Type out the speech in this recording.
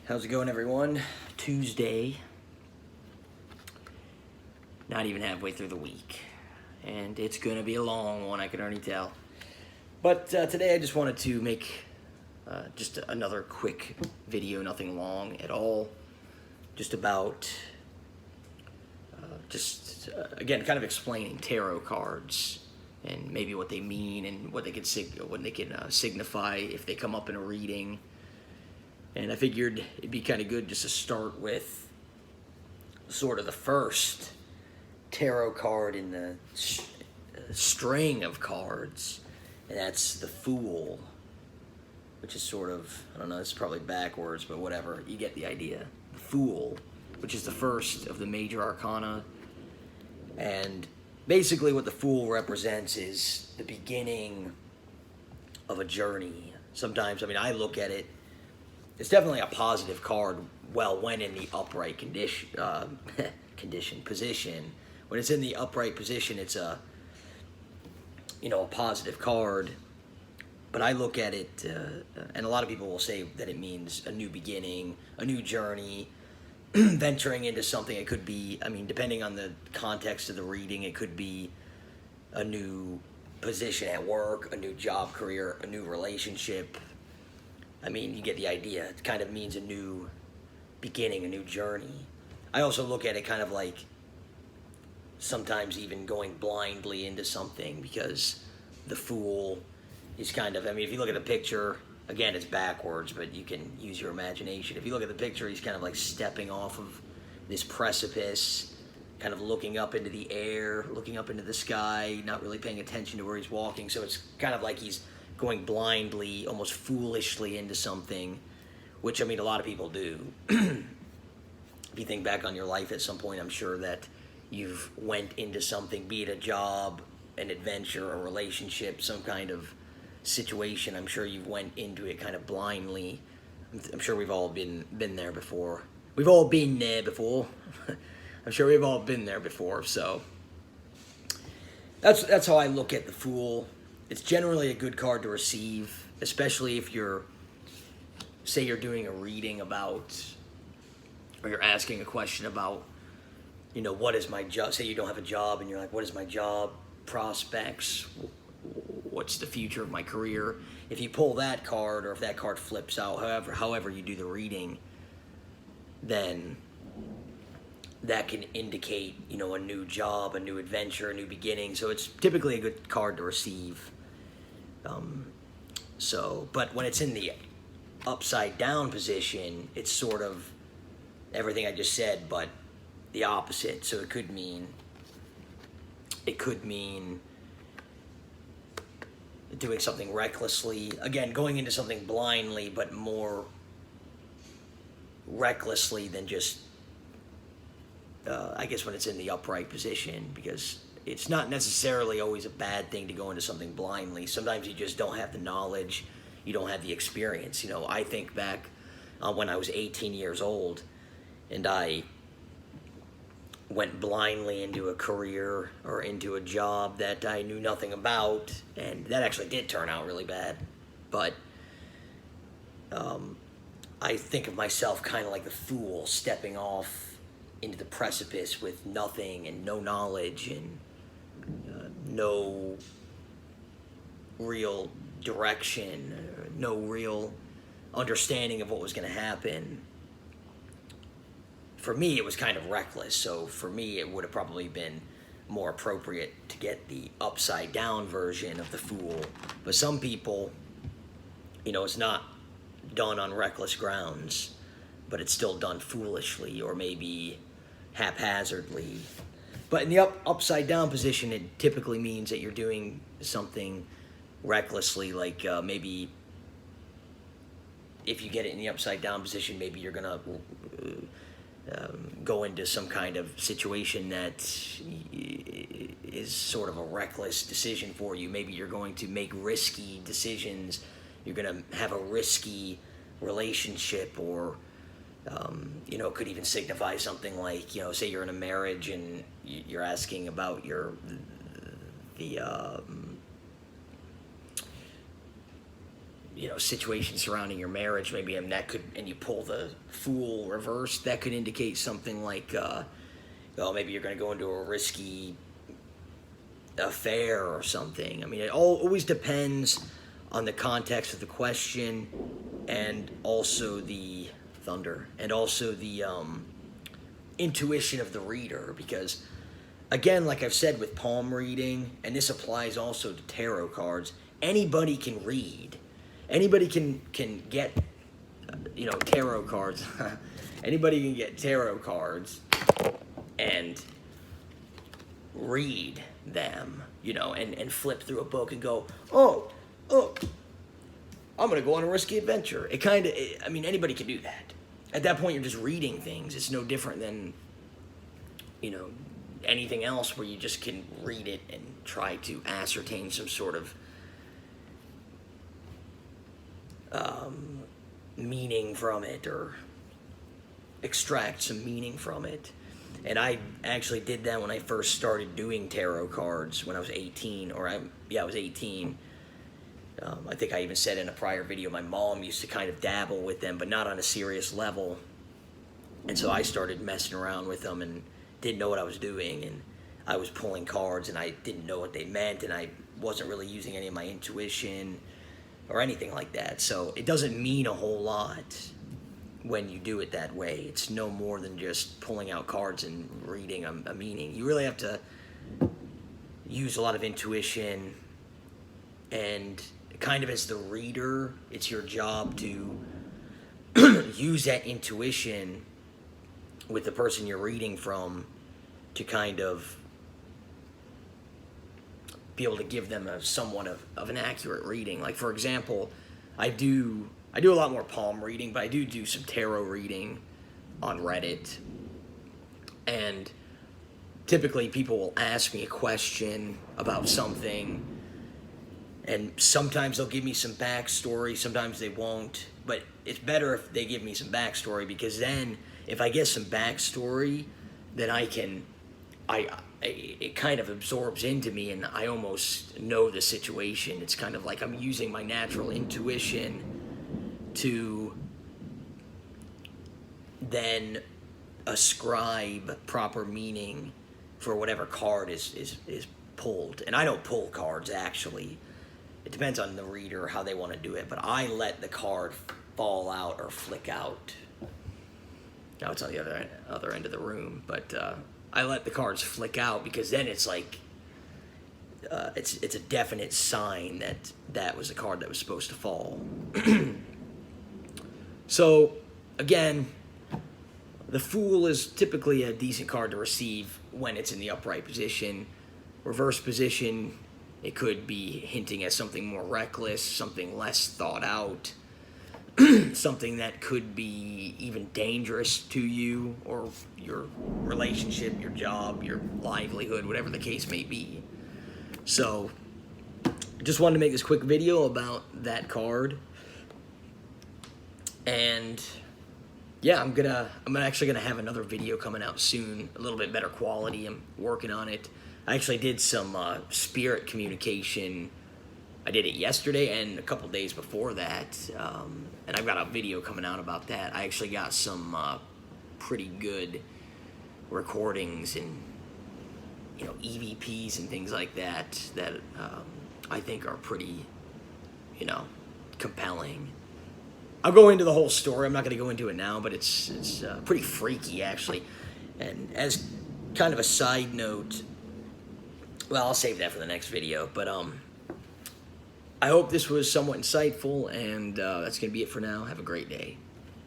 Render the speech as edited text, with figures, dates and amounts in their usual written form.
How's it going, everyone? Tuesday, not even halfway through the week, and it's going to be a long one, I can already tell. But today I just wanted to make just another quick video, nothing long at all, just about, again, kind of explaining tarot cards and maybe what they mean and what they can signify if they come up in a reading. And I figured it'd be kind of good just to start with sort of the first tarot card in the string of cards, and that's the Fool, which is sort of, I don't know, it's probably backwards, but whatever, you get the idea. The Fool, which is the first of the major arcana, and basically what the Fool represents is the beginning of a journey. Sometimes, I mean, I look at it, it's definitely a positive card, well, when in the upright position. When it's in the upright position, it's a positive card. But I look at it, and a lot of people will say that it means a new beginning, a new journey, venturing into something. It could be, I mean, depending on the context of the reading, it could be a new position at work, a new job, career, a new relationship. I mean, you get the idea. It kind of means a new beginning, a new journey. I also look at it kind of like sometimes even going blindly into something, because the Fool is kind of, I mean, if you look at the picture, again, it's backwards, but you can use your imagination. If you look at the picture, he's kind of like stepping off of this precipice, kind of looking up into the air, looking up into the sky, not really paying attention to where he's walking. So it's kind of like he's going blindly, almost foolishly into something, which, I mean, a lot of people do. If you think back on your life at some point, I'm sure that you've went into something, be it a job, an adventure, a relationship, some kind of situation. I'm sure you've went into it kind of blindly. I'm sure we've all been there before. We've all been there before. I'm sure we've all been there before. So that's how I look at the Fool. It's generally a good card to receive, especially if you're doing a reading about, or you're asking a question about, what is my job? Say you don't have a job and you're like, what is my job prospects? What's the future of my career? If you pull that card, or if that card flips out, however you do the reading, then that can indicate, a new job, a new adventure, a new beginning. So it's typically a good card to receive. But when it's in the upside down position, it's sort of everything I just said, but the opposite. So it could mean doing something recklessly, again, going into something blindly, but more recklessly than just, I guess, when it's in the upright position, because it's not necessarily always a bad thing to go into something blindly. Sometimes you just don't have the knowledge, you don't have the experience. I think back when I was 18 years old, and I went blindly into a career or into a job that I knew nothing about, and that actually did turn out really bad. But I think of myself kind of like the Fool, stepping off into the precipice with nothing and no knowledge and no real direction, no real understanding of what was going to happen. For me, it was kind of reckless, so for me, it would have probably been more appropriate to get the upside down version of the Fool. But some people, it's not done on reckless grounds, but it's still done foolishly or maybe haphazardly. But in the upside down position, it typically means that you're doing something recklessly, like maybe if you get it in the upside down position, maybe you're going to go into some kind of situation that is sort of a reckless decision for you. Maybe you're going to make risky decisions. You're going to have a risky relationship, or it could even signify something like, say you're in a marriage and you're asking about situation surrounding your marriage, maybe, and that could, and you pull the Fool reverse, that could indicate something like, well, maybe you're going to go into a risky affair or something. I mean, it always depends on the context of the question, and also the thunder, and also the intuition of the reader, because again, like I've said with palm reading, and this applies also to tarot cards, anybody can read. Anybody can get, tarot cards. Anybody can get tarot cards and read them, and flip through a book and go, oh, I'm going to go on a risky adventure. Anybody can do that. At that point, you're just reading things. It's no different than, anything else where you just can read it and try to ascertain some sort of meaning from it, or extract some meaning from it. And I actually did that when I first started doing tarot cards when I was 18, I was 18. I think I even said in a prior video, my mom used to kind of dabble with them, but not on a serious level. And so I started messing around with them and didn't know what I was doing. And I was pulling cards and I didn't know what they meant, and I wasn't really using any of my intuition or anything like that. So it doesn't mean a whole lot when you do it that way. It's no more than just pulling out cards and reading a meaning. You really have to use a lot of intuition, and kind of as the reader, it's your job to use that intuition with the person you're reading from to kind of be able to give them somewhat of an accurate reading. Like, for example, I do a lot more palm reading, but I do some tarot reading on Reddit. And typically people will ask me a question about something, and sometimes they'll give me some backstory, sometimes they won't. But it's better if they give me some backstory, because then if I get some backstory, then it kind of absorbs into me, and I almost know the situation. It's kind of like I'm using my natural intuition to then ascribe proper meaning for whatever card is pulled. And I don't pull cards, actually. It depends on the reader, how they want to do it, but I let the card fall out or flick out. Now it's on the other end of the room, but I let the cards flick out, because then it's like it's a definite sign that was a card that was supposed to fall. So again, the Fool is typically a decent card to receive when it's in the upright position. Reverse position, it could be hinting at something more reckless, something less thought out, something that could be even dangerous to you or your relationship, your job, your livelihood, whatever the case may be. So just wanted to make this quick video about that card. And yeah, I'm actually gonna have another video coming out soon, a little bit better quality. I'm working on it. I actually did some spirit communication. I did it yesterday and a couple days before that, and I've got a video coming out about that. I actually got some pretty good recordings and EVPs and things like that I think are pretty compelling. I'll go into the whole story. I'm not going to go into it now, but it's pretty freaky, actually. And as kind of a side note, well, I'll save that for the next video, but I hope this was somewhat insightful, and that's going to be it for now. Have a great day.